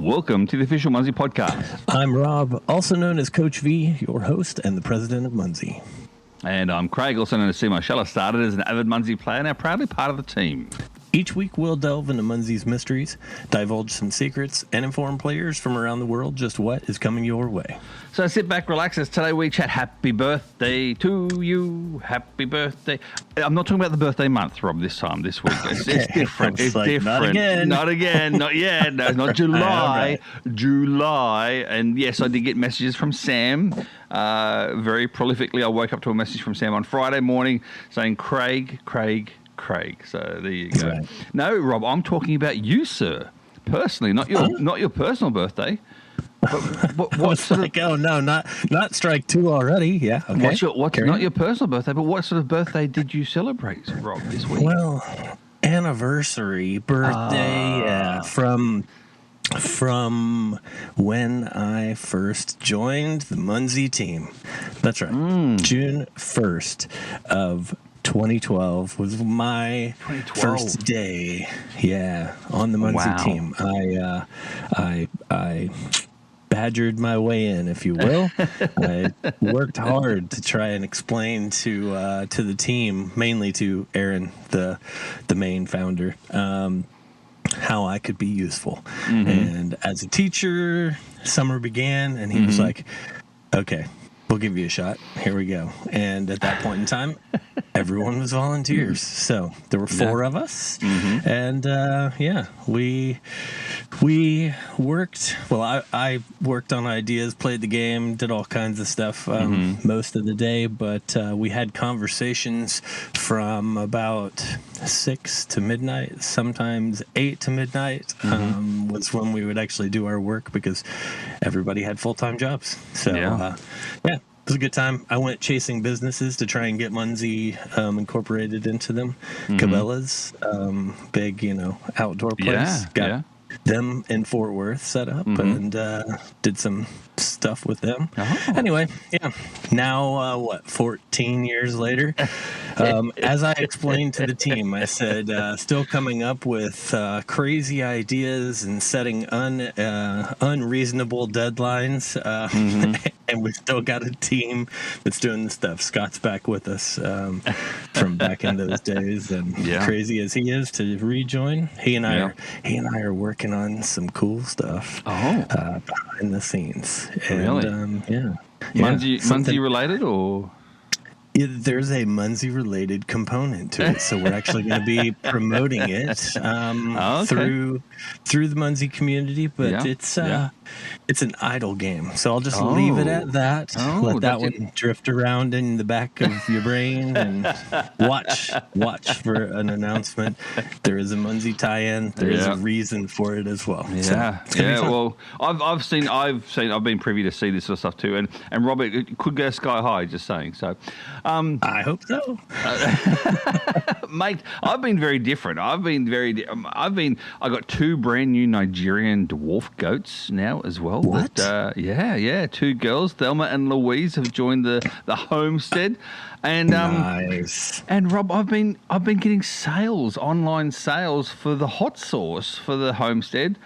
Welcome to the official Munzee podcast. I'm Rob, also known as Coach V, your host and the president of Munzee. And I'm Craig, also known as C. Marshall. Started as an avid Munzee player, now proudly part of the team. Each week we'll delve into Munzee's mysteries, divulge some secrets, and inform players from around the world just what is coming your way. So sit back, relax, as today we chat happy birthday to you, happy birthday. I'm not talking about the birthday month, Rob, this week. It's different. It's different. Not again. Not again. Not yet. No, it's not July. Right. July. And yes, I did get messages from Sam. Very prolifically, I woke up to a message from Sam on Friday morning saying, Craig. So there you go. Right. No, Rob, I'm talking about you, sir. Personally, not your personal birthday. But what sort of, oh no, not strike two already. Yeah. Okay. What's not your personal birthday, but what sort of birthday did you celebrate, Rob, this week? Well, anniversary, birthday, from when I first joined the Munzee team. That's right. June 1st of 2012 was my first day. Yeah, on the Munzee team. I badgered my way in, if you will. I worked hard to try and explain to the team, mainly to Aaron, the main founder, how I could be useful. Mm-hmm. And as a teacher, summer began, and he was like, "Okay, we'll give you a shot. Here we go." And at that point in time, everyone was volunteers. So there were four of us. Mm-hmm. And we worked. Well, I worked on ideas, played the game, did all kinds of stuff most of the day. But we had conversations from about 6 to midnight, sometimes 8 to midnight was when we would actually do our work because everybody had full-time jobs. So, it was a good time. I went chasing businesses to try and get Munzee incorporated into them. Cabela's, big, outdoor place. Got them in Fort Worth set up and did some stuff with them. Anyway, now 14 years later, as I explained to the team, I said, still coming up with crazy ideas and setting unreasonable deadlines, and we still got a team that's doing the stuff. Scott's back with us from back in those days, and crazy as he is to rejoin, he and I are working on some cool stuff behind the scenes. And, really? Munzee related or? Yeah, there's a Munzee-related component to it, so we're actually going to be promoting it through the Munzee community. But it's an idle game, so I'll just leave it at that. Let that one drift around in the back of your brain, and watch for an announcement. There is a Munzee tie-in. There is a reason for it as well. Well, I've been privy to see this sort of stuff too, and Robert, it could go sky high. Just saying so. I hope so. Mate, I've been very different. I got 2 brand new Nigerian dwarf goats now as well. What? That, 2 girls, Thelma and Louise, have joined the homestead. And nice. And Rob, I've been getting online sales for the hot sauce for the homestead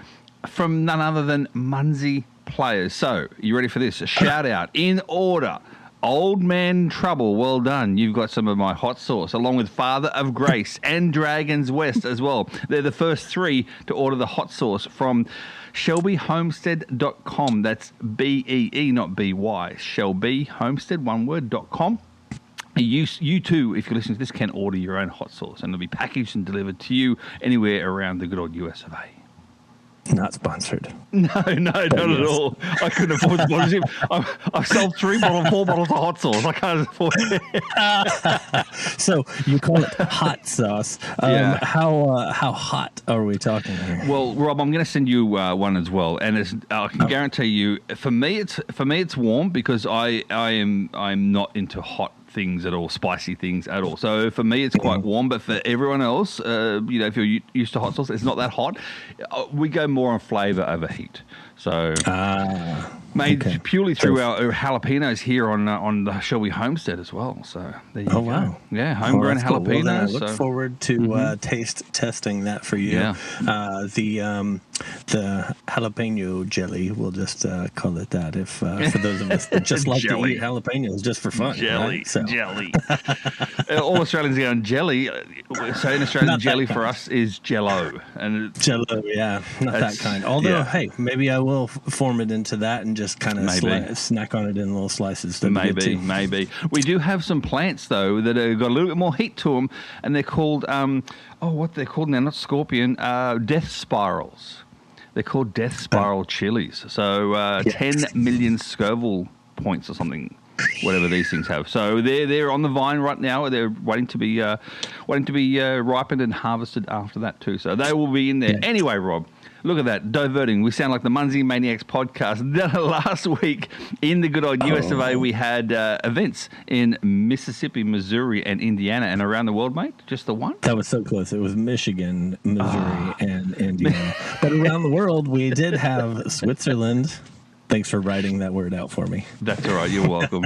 from none other than Munzee players. So, you ready for this? A shout out in order. Old Man Trouble, well done. You've got some of my hot sauce, along with Father of Grace and Dragon's West as well. They're the first 3 to order the hot sauce from ShelbyHomestead.com. That's BEE, not BY. ShelbyHomestead, one word.com. You too, if you're listening to this, can order your own hot sauce, and it'll be packaged and delivered to you anywhere around the good old US of A. Not sponsored. No, not at all. I couldn't afford sponsorship. I've sold 4 bottles of hot sauce. I can't afford it. So you call it hot sauce. How hot are we talking here? Well, Rob, I'm going to send you one as well, and I can guarantee you, for me it's warm because I'm not into hot things at all, spicy things at all. So for me, it's quite warm, but for everyone else, if you're used to hot sauce, it's not that hot. We go more on flavour over heat. So Made purely through our jalapenos here on the Shelby Homestead as well. So there you go. Wow. Yeah, homegrown cool. jalapenos. Well, I look forward to testing that for you. Yeah. The jalapeno jelly, we'll just call it that. If for those of us that just like to eat jalapenos just for fun. Jelly, right? So. jelly. All Australians go on jelly. So in Australia, jelly for us is Jello, and Jello, yeah, not that kind. Although, hey, maybe I will form it into that and just kind of snack on it in little slices. Maybe. We do have some plants though that have got a little bit more heat to them, and they're called what they're called now? Not scorpion, death spirals. They're called death spiral chilies. So 10 million Scoville points or something. Whatever these things have, so they're on the vine right now. They're waiting to be ripened and harvested after that too. So they will be in there anyway. Rob, look at that, diverting. We sound like the Munzee Maniacs podcast. Last week in the good old US of A, we had events in Mississippi, Missouri, and Indiana, and around the world, mate. Just the one. That was so close. It was Michigan, Missouri, and Indiana. But around the world, we did have Switzerland. Thanks for writing that word out for me. That's all right. You're welcome.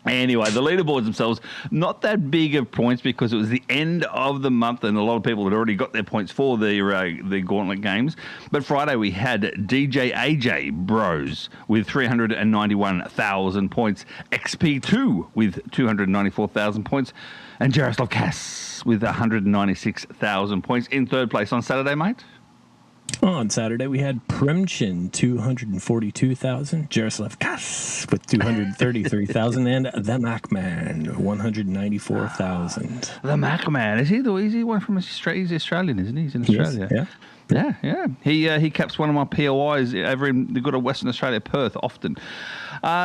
Anyway, the leaderboards themselves, not that big of points because it was the end of the month and a lot of people had already got their points for the Gauntlet Games. But Friday we had DJ AJ Bros with 391,000 points, XP2 with 294,000 points, and Jaroslav Kass with 196,000 points in third place. On Saturday, mate? On Saturday, we had Primchin, 242,000, Jaroslav Kass with 233,000, and the Macman, 194,000. The Macman, is he the one from Australia? He's Australian, isn't he? He's in Australia. Yes, Yeah. He caps one of my POIs over in the good old Western Australia, Perth, often.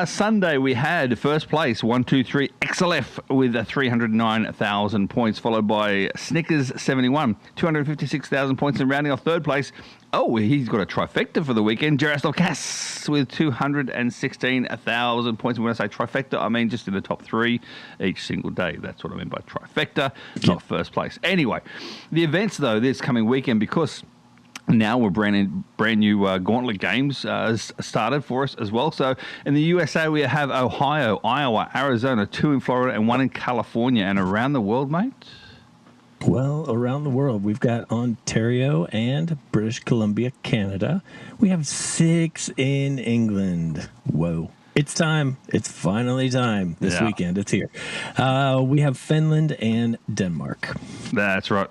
Sunday, we had first place, 123 XLF with 309,000 points, followed by Snickers 71, 256,000 points, and rounding off third place, he's got a trifecta for the weekend, Jaroslav Kass with 216,000 points. And when I say trifecta, I mean just in the top three each single day. That's what I mean by trifecta, not first place. Anyway, the events, though, this coming weekend, because now we're brand new Gauntlet Games started for us as well. So in the USA, we have Ohio, Iowa, Arizona, 2 in Florida, and 1 in California. And around the world, mate? Well, around the world, we've got Ontario and British Columbia, Canada. We have 6 in England. Whoa. It's time. It's finally time this weekend. It's here. We have Finland and Denmark. That's right.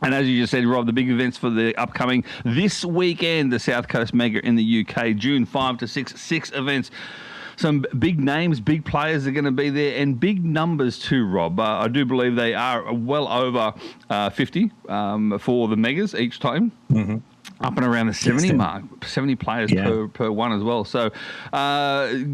And as you just said, Rob, the big events for the upcoming this weekend, the South Coast Mega in the UK, June 5 to 6, 6 events. Some big names, big players are going to be there, and big numbers too, Rob. I do believe they are well over 50 for the Megas each time. Mm-hmm. Up and around the 70 mark, 70 players per one as well. So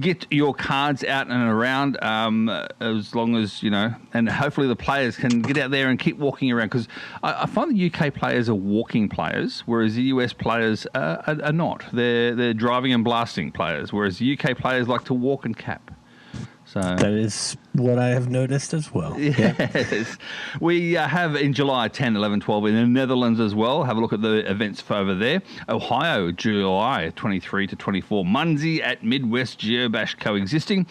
get your cards out and around as long as, and hopefully the players can get out there and keep walking around, because I find the UK players are walking players, whereas the US players are not. They're driving and blasting players, whereas the UK players like to walk and cap. So that is what I have noticed as well. Yes. We have in July 10, 11, 12 in the Netherlands as well. Have a look at the events for over there. Ohio, July 23 to 24. Munzee at Midwest Geobash coexisting.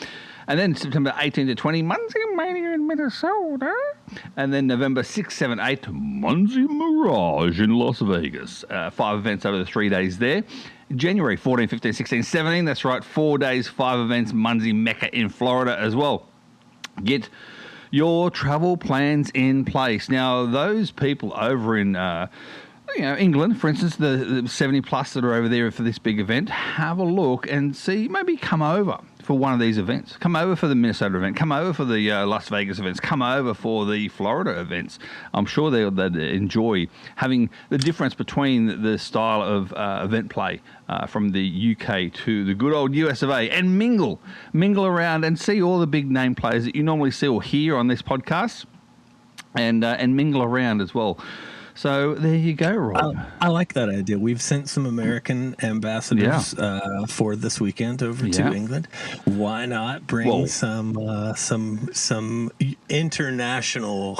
And then September 18 to 20, Munzee Mania in Minnesota. And then November 6, 7, 8, Munzee Mirage in Las Vegas. 5 events over the 3 days there. January 14, 15, 16, 17. That's right, 4 days, 5 events, Munzee Mecca in Florida as well. Get your travel plans in place. Now, those people over in England, for instance, the 70 plus that are over there for this big event, have a look and see, maybe come over for one of these events. Come over for the Minnesota event. Come over for the Las Vegas events. Come over for the Florida events. I'm sure they'd enjoy having the difference between the style of event play from the UK to the good old US of A, and mingle around and see all the big name players that you normally see or hear on this podcast, and mingle around as well. So there you go, Rob. I like that idea. We've sent some American ambassadors for this weekend over to England. Why not bring some international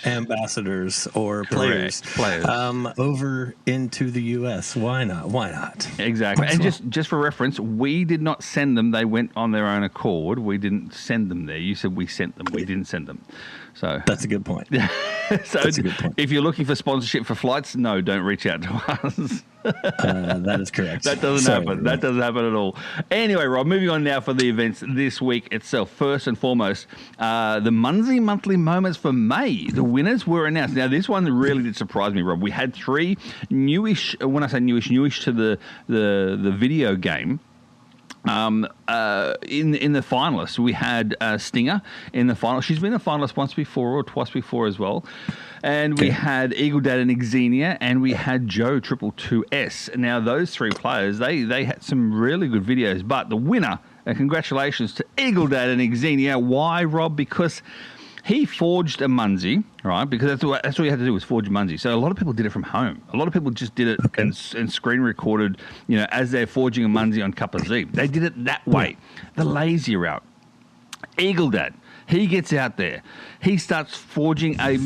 ambassadors or players over into the U.S.? Why not? Why not? Exactly. And just for reference, we did not send them. They went on their own accord. We didn't send them there. You said we sent them. We didn't send them. So that's a good point. So that's a good point. If you're looking for sponsorship for flights, no, don't reach out to us. That is correct. That doesn't happen. That doesn't happen at all. Anyway, Rob, moving on now for the events this week itself. First and foremost, the Munzee Monthly Moments for May. The winners were announced. Now, this one really did surprise me, Rob. We had 3 newish, when I say newish to the video game. In the finalists, we had Stinger in the final. She's been a finalist once before or twice before as well. And we had Eagle Dad and Xenia, and we had Joe 222S. Now, those 3 players, they had some really good videos. But the winner, and congratulations to Eagle Dad and Xenia. Why, Rob? Because he forged a Munzee, right? Because that's all you had to do was forge a Munzee. So a lot of people did it from home. A lot of people just did it and screen recorded, as they're forging a Munzee on Cup of Z. They did it that way, the lazy route. Eagle Dad, he gets out there. He starts forging a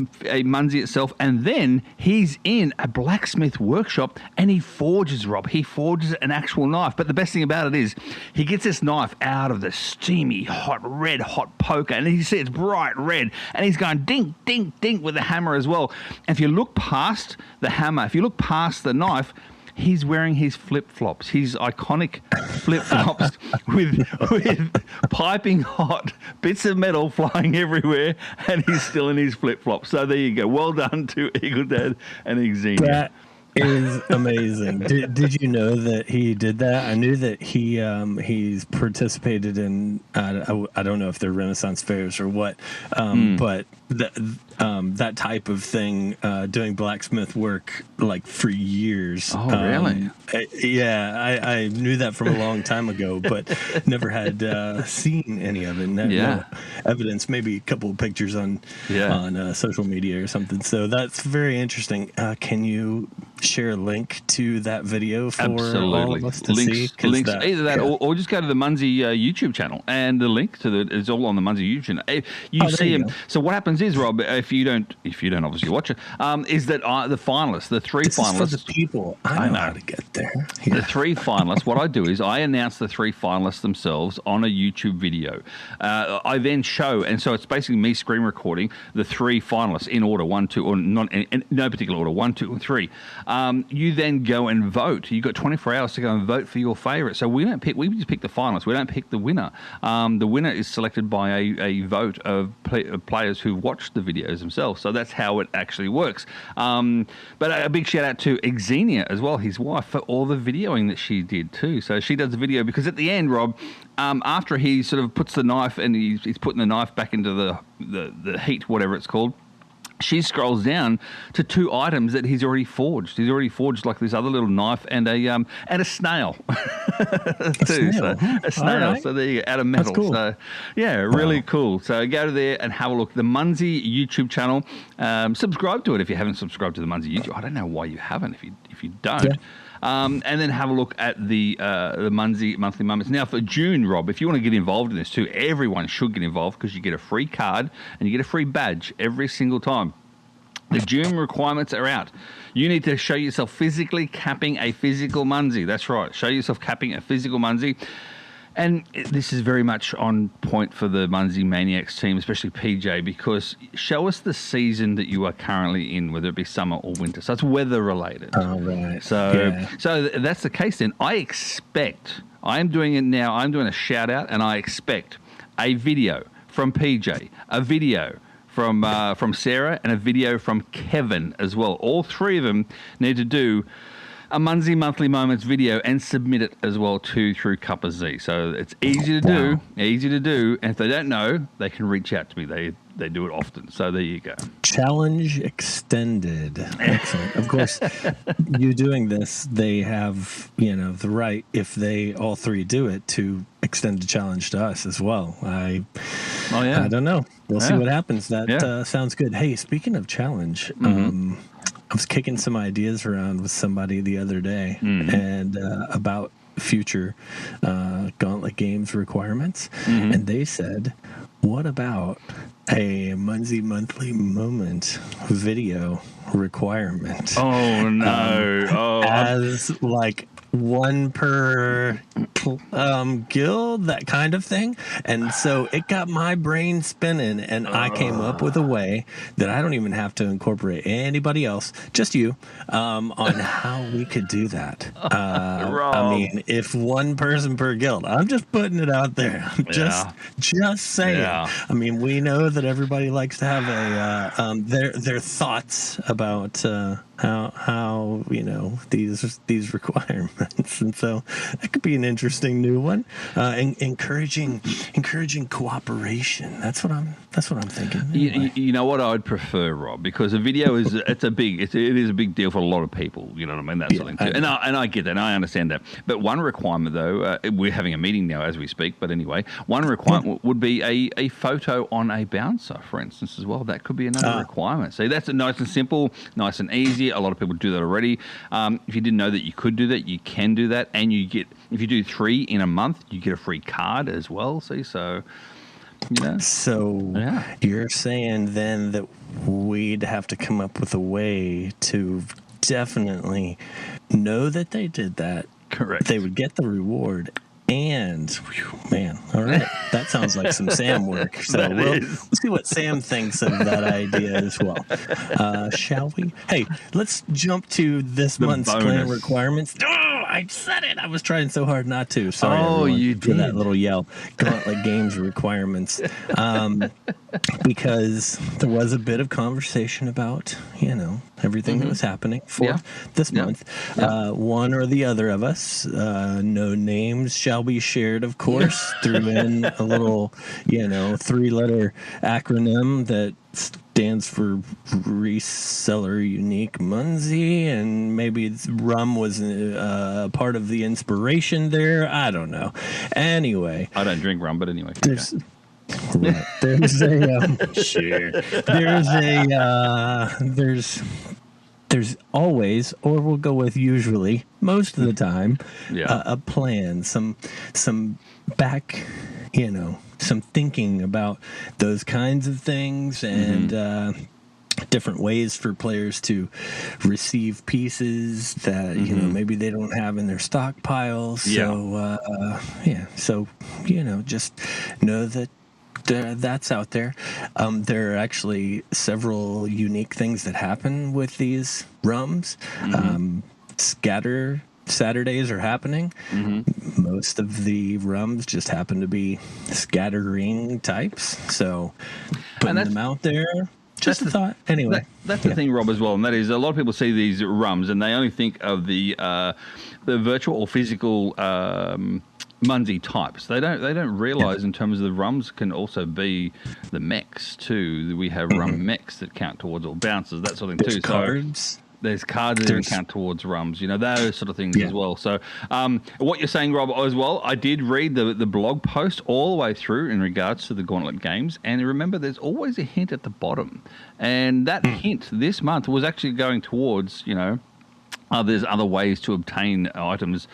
Munzee itself, and then he's in a blacksmith workshop, and he forges, Rob. He forges an actual knife. But the best thing about it is he gets this knife out of the steamy, red hot poker, and you see it's bright red, and he's going dink, dink, dink with the hammer as well. And if you look past the hammer, if you look past the knife, he's wearing his flip-flops, his iconic flip-flops with piping hot bits of metal flying everywhere, and he's still in his flip-flops. So there you go. Well done to Eagle Dad and Xenia. That is amazing. Did you know that he did that? I knew that he's participated in, I don't know if they're Renaissance fairs or what, but that type of thing, doing blacksmith work like for years. Oh, really? I knew that from a long time ago, but never had seen any of it. No evidence, maybe a couple of pictures on social media or something. So that's very interesting. Can you share a link to that video for all of us to see? Links, either that or just go to the Munzee YouTube channel, and the link to it's all on the Munzee YouTube channel. You see him. So what happens is, Rob, if you don't obviously watch it, is that the finalists, the 3 finalists, is for the people. I know how to get there. Yeah. The 3 finalists. What I do is I announce the 3 finalists themselves on a YouTube video. I then show, and so it's basically me screen recording the 3 finalists in order, 1, 2, or not in no particular order, 1, 2, and 3. You then go and vote. You've got 24 hours to go and vote for your favourite. So we just pick the finalists. We don't pick the winner. The winner is selected by a vote of players who've watched the videos themselves. So that's how it actually works. But a big shout out to Xenia as well, his wife, for all the videoing that she did too. So she does the video because at the end, Rob, after he sort of puts the knife and he's putting the knife back into the heat, whatever it's called, she scrolls down to 2 items that he's already forged. He's already forged like this other little knife and a snail too. A snail. Right. So there you go, out of metal. That's cool. So really cool. So go to there and have a look. The Munzee YouTube channel. Subscribe to it if you haven't subscribed to the Munzee YouTube. I don't know why you haven't. If you don't. Yeah. And then have a look at the Munzee Monthly Moments. Now, for June, Rob, if you want to get involved in this too, everyone should get involved because you get a free card and you get a free badge every single time. The June requirements are out. You need to show yourself physically capping a physical Munzee. That's right. Show yourself capping a physical Munzee. And this is very much on point for the Munzee Maniacs team, especially PJ, because show us the season that you are currently in, whether it be summer or winter. So it's weather related. Oh, right. So that's the case then. I am doing it now. I'm doing a shout out, and I expect a video from PJ, a video from Sarah, and a video from Kevin as well. All 3 of them need to do a Munzee Monthly Moments video and submit it as well through Cup of Z. So it's easy to do. And if they don't know, they can reach out to me. They do it often. So there you go. Challenge extended. Excellent. Of course, you doing this, they have, the right, if they all 3 do it, to extend the challenge to us as well. I don't know. We'll see what happens. That sounds good. Hey, speaking of challenge, was kicking some ideas around with somebody the other day, and about future Gauntlet Games requirements, and they said, what about a Munzee Monthly Moment video requirement? Oh no! As like one per guild, that kind of thing. And so it got my brain spinning, and I came up with a way that I don't even have to incorporate anybody else, just you, on how we could do that. I mean, if one person per guild, I'm just putting it out there. Just saying. Yeah. I mean, we know that everybody likes to have a their thoughts about how these requirements, and so that could be an interesting new one. Encouraging cooperation. That's what I'm thinking. Anyway. You know what I'd prefer, Rob, because a video is it is a big deal for a lot of people. You know what I mean? That sort of thing too. And I get that. And I understand that. But one requirement, though, we're having a meeting now as we speak. But anyway, one requirement would be a photo on a bouncer, for instance, as well. That could be another requirement. See, that's nice and simple, nice and easy. A lot of people do that already. If you didn't know that you could do that, you can do that. And you get, if you do 3 in a month, you get a free card as well. See, so... Yeah. So you're saying then that we'd have to come up with a way to definitely know that they did that. Correct. They would get the reward. And, man, all right. That sounds like some Sam work. So we'll see what Sam thinks of that idea as well. Shall we? Hey, let's jump to this month's clan requirements. Oh, I said it. I was trying so hard not to. Sorry, everyone, you for did that little yell. Gauntlet Games requirements. Because there was a bit of conversation about, everything that was happening for this month. One or the other of us, no names shall be shared, of course, threw in a little, 3-letter acronym that stands for Reseller Unique Munzee, and maybe rum was part of the inspiration there. I don't know. Anyway. I don't drink rum, but anyway. There's always, or we'll go with usually, most of the time, a plan, some back, some thinking about those kinds of things, and different ways for players to receive pieces that maybe they don't have in their stockpiles. So just know that that's out there. There are actually several unique things that happen with these rums. Scatter Saturdays are happening. Most of the rums just happen to be scattering types. So putting them out there. Just a thought. Anyway, that's the thing, Rob, as well, and that is a lot of people see these rums and they only think of the virtual or physical Munzee types. They don't realise in terms of the rums can also be the mechs too. We have rum mechs that count towards, or bouncers, that sort of thing. There's too. Cards. There's cards that count towards rums, those sort of things as well. So what you're saying, Rob, as well, I did read the blog post all the way through in regards to the Gauntlet Games. And remember, there's always a hint at the bottom. And that hint this month was actually going towards, there's other ways to obtain items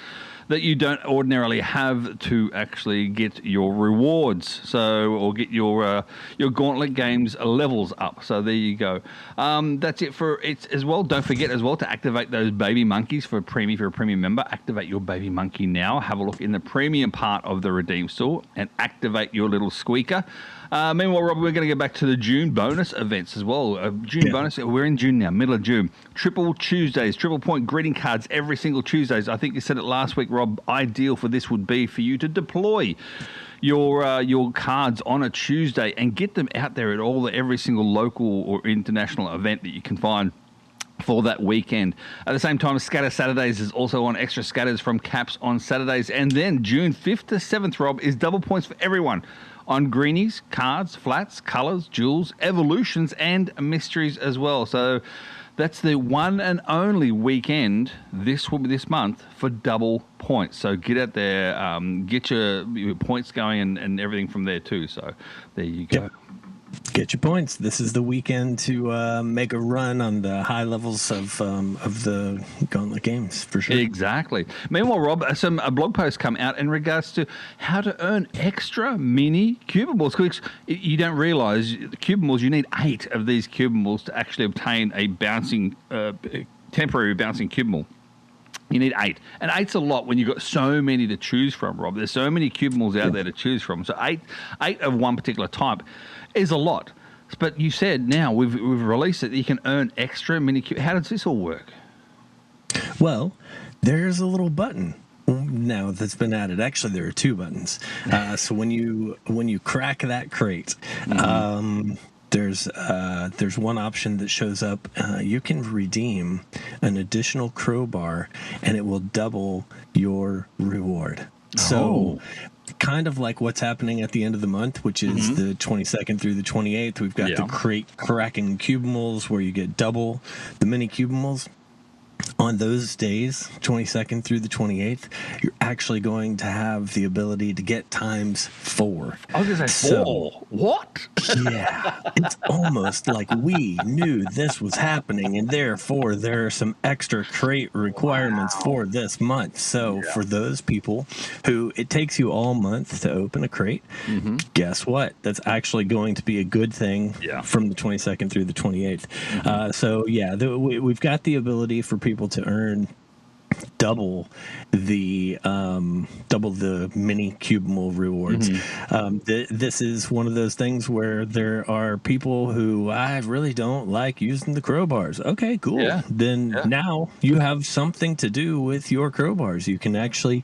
that you don't ordinarily have to actually get your rewards, or get your Gauntlet Games levels up. So there you go. That's it for it as well. Don't forget as well to activate those baby monkeys for a premium member. Activate your baby monkey now. Have a look in the premium part of the Redeem store and activate your little squeaker. Meanwhile, Rob, we're going to get back to the June bonus events as well. June bonus, we're in June now, middle of June. Triple Tuesdays, triple point greeting cards every single Tuesdays. I think you said it last week, Rob. Ideal for this would be for you to deploy your cards on a Tuesday and get them out there at every single local or international event that you can find for that weekend. At the same time, Scatter Saturdays is also on. Extra scatters from Caps on Saturdays. And then June 5th to 7th, Rob, is double points for everyone on greenies, cards, flats, colours, jewels, evolutions, and mysteries as well. So that's the one and only weekend this month for double points. So get out there, get your points going and everything from there too. So there you go. Get your points. This is the weekend to make a run on the high levels of the Gauntlet games, for sure. Exactly. Meanwhile, Rob, some blog posts come out in regards to how to earn extra mini cubables. You don't realise cubables, you need 8 of these cubables to actually obtain a temporary bouncing cubable. You need 8. And 8's a lot when you've got so many to choose from, Rob. There's so many cubables out there to choose from. So 8 of one particular type is a lot. But you said now we've released it that you can earn extra mini cubables. How does this all work? Well, there's a little button now that's been added. Actually, there are 2 buttons. So when you crack that crate, there's one option that shows up. You can redeem an additional crowbar, and it will double your reward. So, kind of like what's happening at the end of the month, which is the 22nd through the 28th. We've got the crate cracking cubables where you get double the mini cubables. On those days, 22nd through the 28th, you're actually going to have the ability to get times 4. I was going to say 4. What? Yeah. It's almost like we knew this was happening, and therefore there are some extra crate requirements for this month. So for those people who it takes you all month to open a crate, guess what? That's actually going to be a good thing from the 22nd through the 28th. We've got the ability for people to earn double the mini cubable rewards. This is one of those things where there are people who I really don't like using the crowbars. Okay, cool. Now you have something to do with your crowbars. You can actually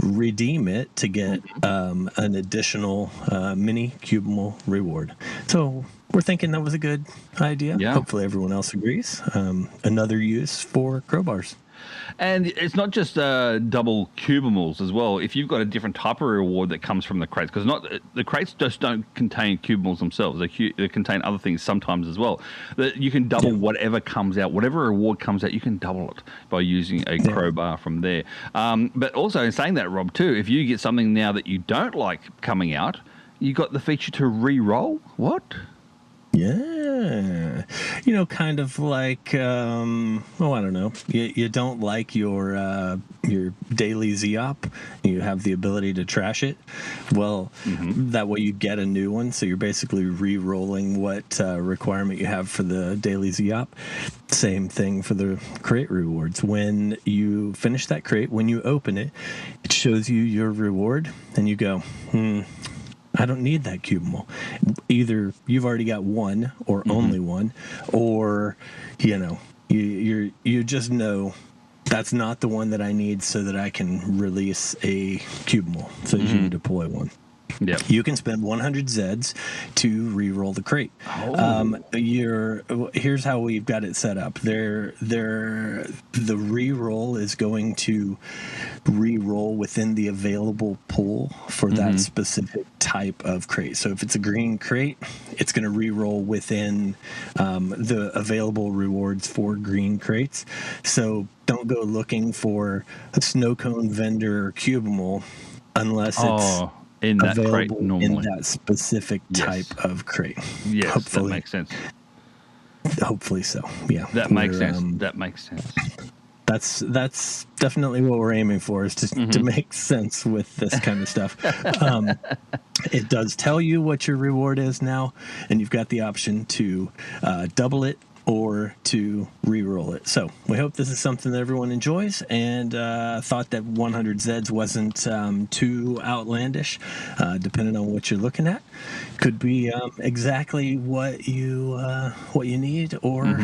redeem it to get an additional mini cubable reward. So we're thinking that was a good idea. Hopefully everyone else agrees. Another use for crowbars. And it's not just double cubables as well. If you've got a different type of reward that comes from the crates, because the crates just don't contain cubables themselves. They contain other things sometimes as well. You can double whatever comes out. Whatever reward comes out, you can double it by using a crowbar from there. But also in saying that, Rob, too, if you get something now that you don't like coming out, you got the feature to re-roll. What? Yeah. Kind of like, I don't know. You don't like your daily Z-Op. You have the ability to trash it. Well, that way you get a new one. So you're basically re-rolling what requirement you have for the daily Z-Op. Same thing for the crate rewards. When you finish that crate, when you open it, it shows you your reward, and you go, I don't need that cubable. Either you've already got one or only one, or you just know that's not the one that I need, so that I can release a cubable so that you can deploy one. Yep. You can spend 100 Zeds to re-roll the crate. Here's how we've got it set up. The re-roll is going to re-roll within the available pool for that specific type of crate. So if it's a green crate, it's going to re-roll within the available rewards for green crates. So don't go looking for a snow cone vendor cubable unless it's in that crate normally. In that specific type of crate. Yes, hopefully, that makes sense. Hopefully so. Yeah. That makes sense. That makes sense. That's definitely what we're aiming for, is to make sense with this kind of stuff. It does tell you what your reward is now, and you've got the option to double it or to re-roll it. So we hope this is something that everyone enjoys, and thought that 100 Zeds wasn't too outlandish, depending on what you're looking at. Could be exactly what you need, or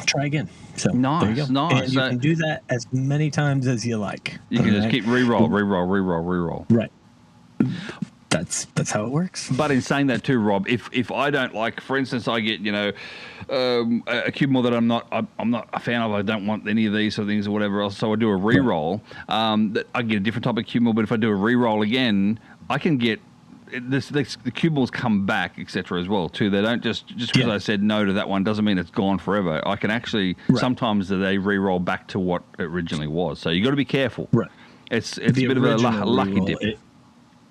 try again. So nice, there you go. Nice. And you can do that as many times as you like. You can just keep re-roll. Right. That's how it works. But in saying that too, Rob, if I don't like, for instance, I get a cubable that I'm not a fan of, I don't want any of these sort of things or whatever else, so I do a re-roll. That I get a different type of cubable, but if I do a re-roll again, I can get the cubables come back, etc. as well too. They don't just because I said no to that one doesn't mean it's gone forever. I can actually sometimes they re-roll back to what it originally was. So you got to be careful. Right. It's a bit of a lucky dip.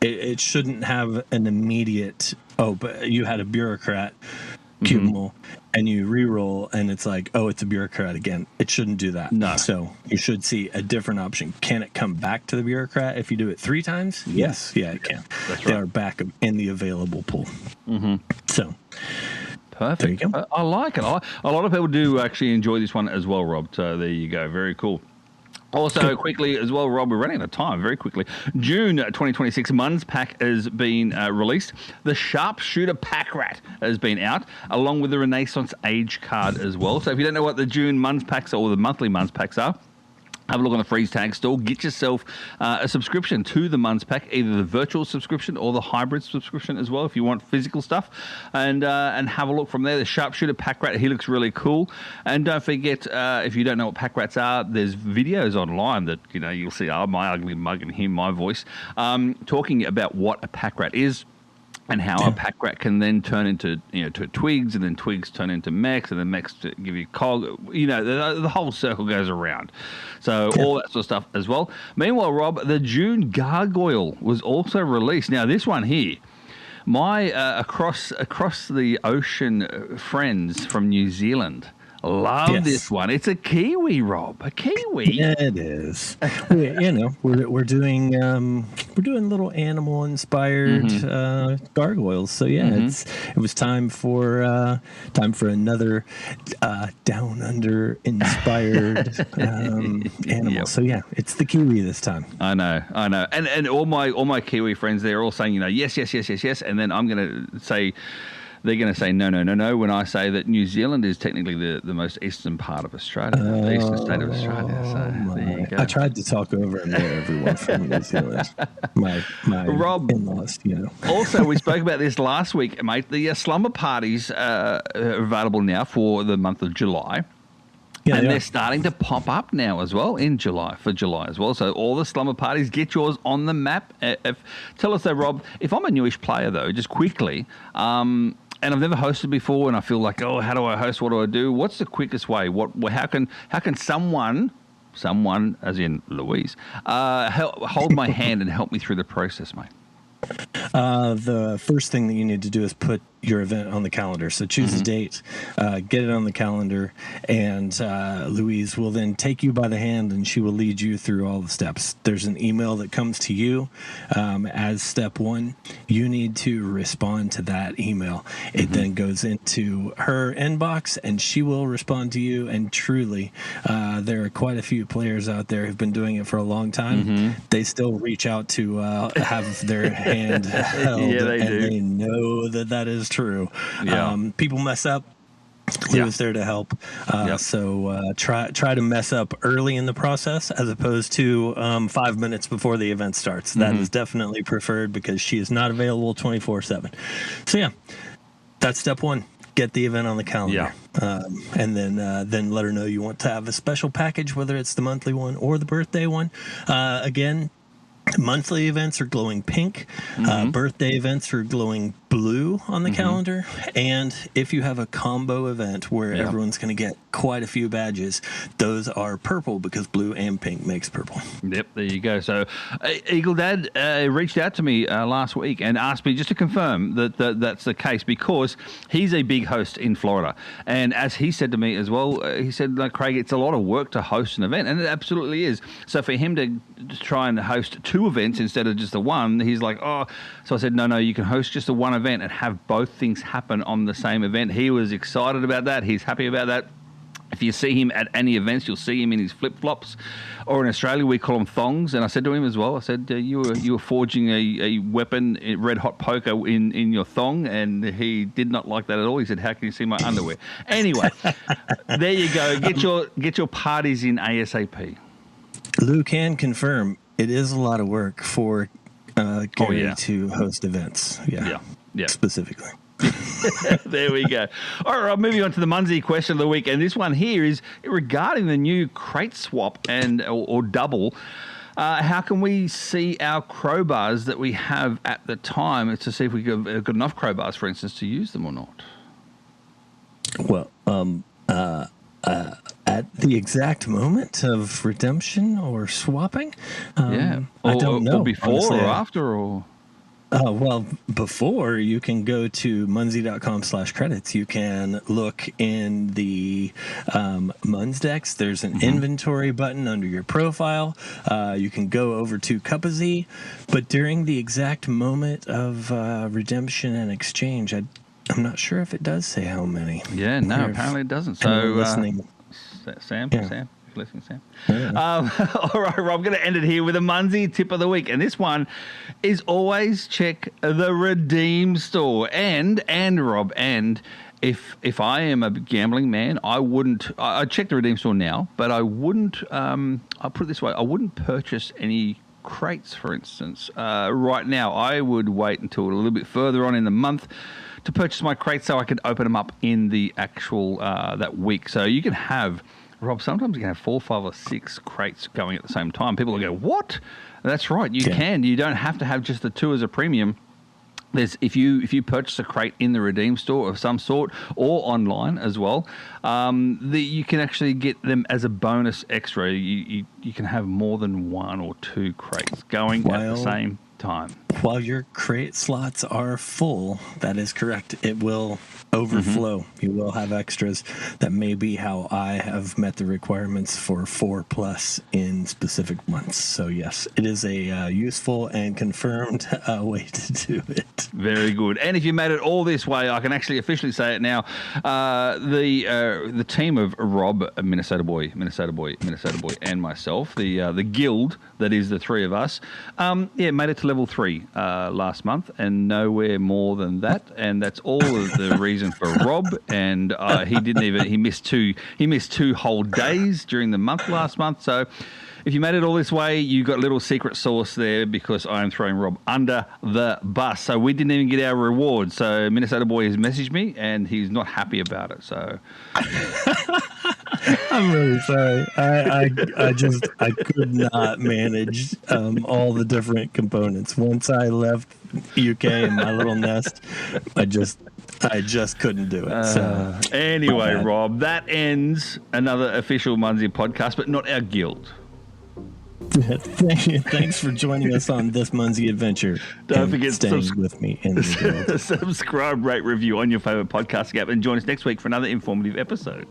it shouldn't have an immediate, oh, but you had a bureaucrat cube mole and you re-roll and it's like, oh, it's a bureaucrat again. It shouldn't do that. No. So you should see a different option. Can it come back to the bureaucrat if you do it 3 times? Yes. Yeah, it can. That's They right. are back in the available pool. So Perfect. there you go. I like it. A lot of people do actually enjoy this one as well, Rob. So there you go. Very cool. Also, quickly as well, Rob, we're running out of time very quickly. June 2026, Munzee pack has been released. The Sharpshooter Pack Rat has been out, along with the Renaissance Age card as well. So if you don't know what the June Munzee packs or the monthly Munzee packs are, have a look on the Freeze Tag store. Get yourself a subscription to the Munzee pack, either the virtual subscription or the hybrid subscription as well, if you want physical stuff. And have a look from there. The Sharpshooter Pack Rat, he looks really cool. And don't forget, if you don't know what pack rats are, there's videos online that you'll see my ugly mug and hear my voice talking about what a pack rat is. And how a pack rat can then turn into to twigs, and then twigs turn into mechs, and then mechs to give you cog. The whole circle goes around. So all that sort of stuff as well. Meanwhile, Rob, the June Gargoyle was also released. Now this one here, my across the ocean friends from New Zealand love this one. It's a Kiwi, Rob. A Kiwi. Yeah, it is. We're doing little animal inspired gargoyles. So yeah, it was time for another down under inspired animal. Yep. So yeah, it's the Kiwi this time. I know, and all my Kiwi friends, they're all saying yes, and then I'm going to say. They're going to say no when I say that New Zealand is technically the most eastern part of Australia, the eastern state of Australia. So there you go. I tried to talk over and there everyone from New Zealand. My Rob, in-laws, Also, we spoke about this last week, mate. The slumber parties are available now for the month of July. Yeah, and they're starting to pop up now as well for July as well. So all the slumber parties, get yours on the map. Tell us though, Rob, if I'm a newish player though, just quickly, and I've never hosted before, and I feel like, how do I host? What do I do? What's the quickest way? How can someone, as in Louise, hold my hand and help me through the process, mate? The first thing that you need to do is put your event on the calendar. So choose a date, get it on the calendar, and Louise will then take you by the hand and she will lead you through all the steps. There's an email that comes to you as step 1. You need to respond to that email. It then goes into her inbox and she will respond to you. And truly, there are quite a few players out there who've been doing it for a long time. They still reach out to have their hand held, and they know that is true. People mess up. Lou's there to help. So try to mess up early in the process as opposed to 5 minutes before the event starts. That is definitely preferred because she is not available 24/7. So yeah, that's step 1. Get the event on the calendar, and then let her know you want to have a special package, whether it's the monthly one or the birthday one. Again, monthly events are glowing pink. Birthday events are glowing blue on the calendar. And if you have a combo event where everyone's going to get quite a few badges, those are purple because blue and pink makes purple. Yep, there you go. So Eagle Dad reached out to me last week and asked me just to confirm that's the case because he's a big host in Florida. And as he said to me as well, he said, Craig, it's a lot of work to host an event. And it absolutely is. So for him to try and host 2 events instead of just the one, he's like, so I said, no, you can host just the one event and have both things happen on the same event. He was excited about that. He's happy about that. If you see him at any events, you'll see him in his flip-flops, or in Australia we call them thongs. And I said to him as well, I said, you were forging a weapon, red-hot poker in your thong, and he did not like that at all. He said, how can you see my underwear? Anyway, there you go. Get your parties in ASAP. Lou can confirm it is a lot of work for Gary to host events. Yeah. Specifically. There we go. All right, moving on to the Munzee question of the week, and this one here is regarding the new crate swap or double. How can we see our crowbars that we have at the time to see if we got enough crowbars, for instance, to use them or not? Well, at the exact moment of redemption or swapping, I don't know. Or before honestly. or after or. Well, before you can go to munzee.com/credits, you can look in the Munz decks. There's an inventory button under your profile. You can go over to Cup-a-Z, but during the exact moment of redemption and exchange, I'm not sure if it does say how many. Yeah, no, apparently it doesn't. So, listening. Sam, Yeah. Sam. Listening, Sam. Yeah. All right, Rob, I'm going to end it here with a Munzee tip of the week. And this one is always check the Redeem store. And Rob, and if I am a gambling man, I'd check the Redeem store now, but I wouldn't, I'll put it this way, I wouldn't purchase any crates, for instance. Right now, I would wait until a little bit further on in the month to purchase my crates so I could open them up in the actual, that week. So you can have... Rob, sometimes you can have 4, 5, or 6 crates going at the same time. People will go, what? That's right, you can. You don't have to have just the 2 as a premium. There's if you purchase a crate in the Redeem store of some sort or online as well, you can actually get them as a bonus extra. You can have more than 1 or 2 crates going at the same time. While your crate slots are full, that is correct. It will overflow. You will have extras. That may be how I have met the requirements for 4+ in specific months. So yes, it is a useful and confirmed way to do it. Very good. And if you made it all this way, I can actually officially say it now. The team of Rob, Minnesota boy, and myself, the guild that is the 3 of us, made it to level 3 last month, and nowhere more than that. And that's all of the reason for Rob. And he missed 2 whole days during the month last month. So if you made it all this way, you got a little secret sauce there because I am throwing Rob under the bus. So we didn't even get our reward. So Minnesota boy has messaged me and he's not happy about it. So I'm really sorry. I could not manage all the different components. Once I left UK and my little nest, I just couldn't do it. So anyway, Rob, that ends another official Munzee podcast, but not our guild. Thanks for joining us on this Munzee adventure. Don't forget staying with me in the guild. Subscribe, rate, review on your favorite podcast app, and join us next week for another informative episode.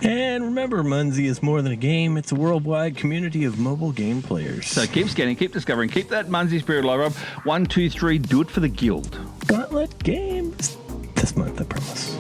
And remember, Munzee is more than a game. It's a worldwide community of mobile game players. So keep scanning, keep discovering, keep that Munzee spirit alive, Rob. 1, 2, 3, do it for the guild. Gauntlet games this month, I promise.